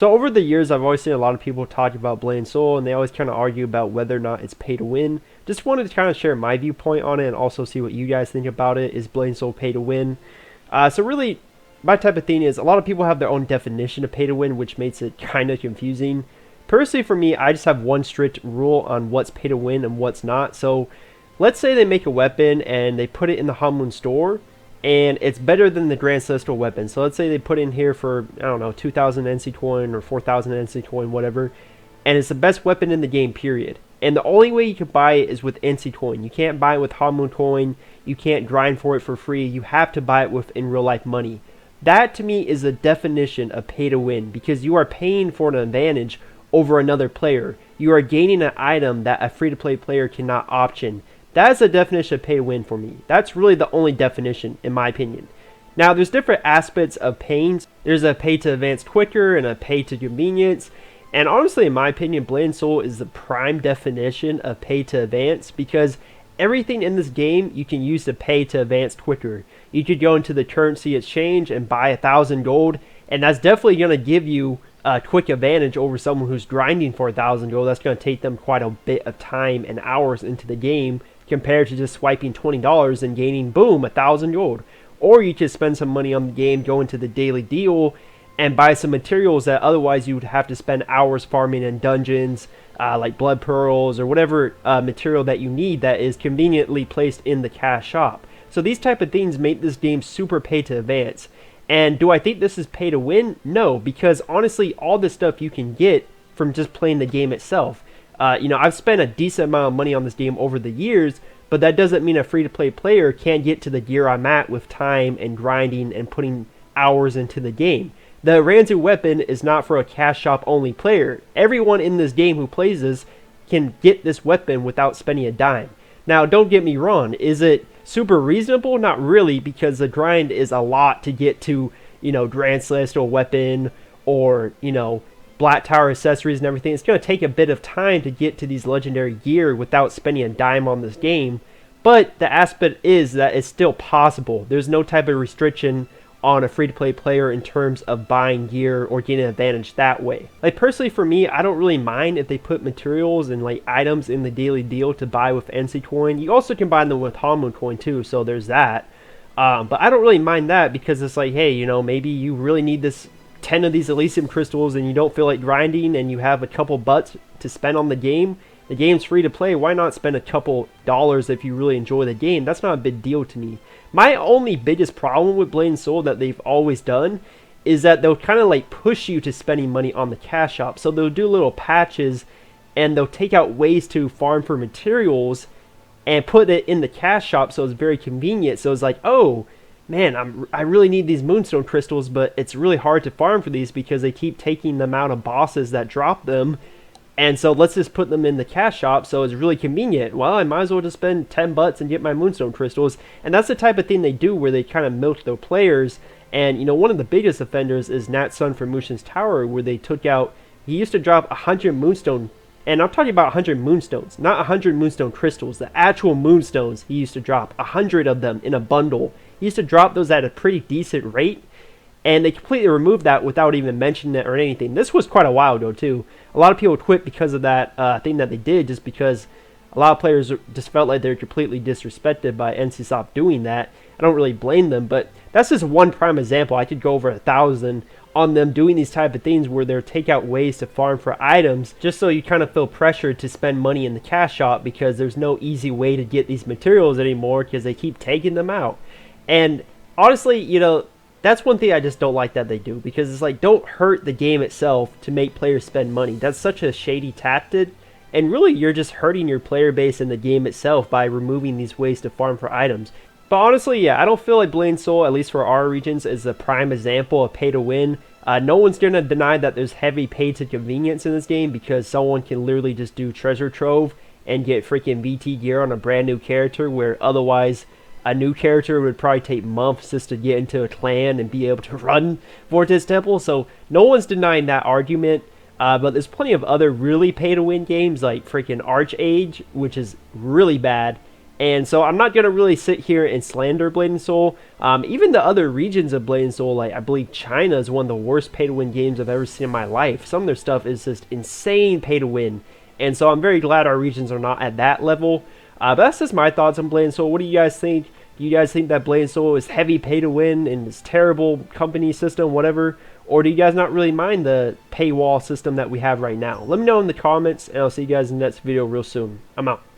So over the years, I've always seen a lot of people talk about Blade and Soul, and they always kind of argue about whether or not it's pay to win. Just wanted to kind of share my viewpoint on it and also see what you guys think about it. Is Blade and Soul pay to win? So really, my type of thing is a lot of people have their own definition of pay to win, which makes it kind of confusing. Personally, for me, I just have one strict rule on what's pay to win and what's not. So let's say they make a weapon and they put it in the Hamlin store, and it's better than the Grand Celestial weapon. So let's say they put in here for, I don't know, 2,000 NC coin or 4,000 NC coin, whatever, and it's the best weapon in the game, period. And the only way you can buy it is with NC coin. You can't buy it with Hamlin coin. You can't grind for it for free. You have to buy it with in real life money. That to me is a definition of pay to win, because you are paying for an advantage over another player. You are gaining an item that a free to play player cannot option. That is the definition of pay to win for me. That's really the only definition, in my opinion. Now, there's different aspects of paying. There's a pay to advance quicker and a pay to convenience. And honestly, in my opinion, Blade and Soul is the prime definition of pay to advance, because everything in this game you can use to pay to advance quicker. You could go into the currency exchange and buy 1,000 gold, and that's definitely going to give you a quick advantage over someone who's grinding for 1,000 gold. That's going to take them quite a bit of time and hours into the game, compared to just swiping $20 and gaining, boom, 1,000 gold. Or you could spend some money on the game, go into the daily deal, and buy some materials that otherwise you would have to spend hours farming in dungeons, like blood pearls or whatever material that you need that is conveniently placed in the cash shop. So these type of things make this game super pay to advance. And do I think this is pay to win? No, because honestly, all this stuff you can get from just playing the game itself. I've spent a decent amount of money on this game over the years, but that doesn't mean a free-to-play player can't get to the gear I'm at with time and grinding and putting hours into the game. The Ransom Weapon is not for a cash shop only player. Everyone in this game who plays this can get this weapon without spending a dime. Now, don't get me wrong, is it super reasonable? Not really, because the grind is a lot to get to, Grand Celestial Weapon or, Black Tower accessories and everything. It's going to take a bit of time to get to these legendary gear without spending a dime on this game. But the aspect is that it's still possible. There's no type of restriction on a free-to-play player in terms of buying gear or getting an advantage that way. Like, personally for me, I don't really mind if they put materials and like items in the daily deal to buy with NC coin. You also can buy them with Hamlin coin too, so there's that. But I don't really mind that, because it's like, hey, maybe you really need this 10 of these Elysium crystals and you don't feel like grinding and you have a couple bucks to spend on the game. The game's free to play. Why not spend a couple dollars if you really enjoy the game? That's not a big deal to me. My only biggest problem with Blade and Soul that they've always done is that they'll kind of like push you to spending money on the cash shop. So they'll do little patches and they'll take out ways to farm for materials and put it in the cash shop, so it's very convenient. So it's like, oh man, I really need these moonstone crystals, but it's really hard to farm for these because they keep taking them out of bosses that drop them. And so let's just put them in the cash shop, so it's really convenient. Well, I might as well just spend 10 bucks and get my moonstone crystals. And that's the type of thing they do, where they kind of milk their players. And one of the biggest offenders is Nat Sun from Mushin's Tower, where they took out, he used to drop 100 moonstone. And I'm talking about 100 moonstones, not 100 moonstone crystals. The actual moonstones he used to drop, 100 of them in a bundle. He used to drop those at a pretty decent rate, and they completely removed that without even mentioning it or anything. This was quite a while ago too. A lot of people quit because of that thing that they did, just because a lot of players just felt like they're completely disrespected by NCSoft doing that. I don't really blame them, but that's just one prime example. I could go over 1,000 on them doing these type of things where they're take out ways to farm for items, just so you kind of feel pressured to spend money in the cash shop, because there's no easy way to get these materials anymore because they keep taking them out. And honestly, that's one thing I just don't like that they do, because it's like, don't hurt the game itself to make players spend money. That's such a shady tactic, and really you're just hurting your player base in the game itself by removing these ways to farm for items. But honestly, yeah, I don't feel like Blade and Soul, at least for our regions, is a prime example of pay to win. No one's going to deny that there's heavy pay to convenience in this game, because someone can literally just do treasure trove and get freaking VT gear on a brand new character, where otherwise a new character would probably take months just to get into a clan and be able to run Vortex Temple. So no one's denying that argument. But there's plenty of other really pay to win games, like freaking Arch Age, which is really bad. And so I'm not going to really sit here and slander Blade and Soul. Even the other regions of Blade and Soul, like I believe China is one of the worst pay-to-win games I've ever seen in my life. Some of their stuff is just insane pay-to-win. And so I'm very glad our regions are not at that level. But that's just my thoughts on Blade and Soul. What do you guys think? Do you guys think that Blade and Soul is heavy pay-to-win and is terrible company system, whatever? Or do you guys not really mind the paywall system that we have right now? Let me know in the comments, and I'll see you guys in the next video real soon. I'm out.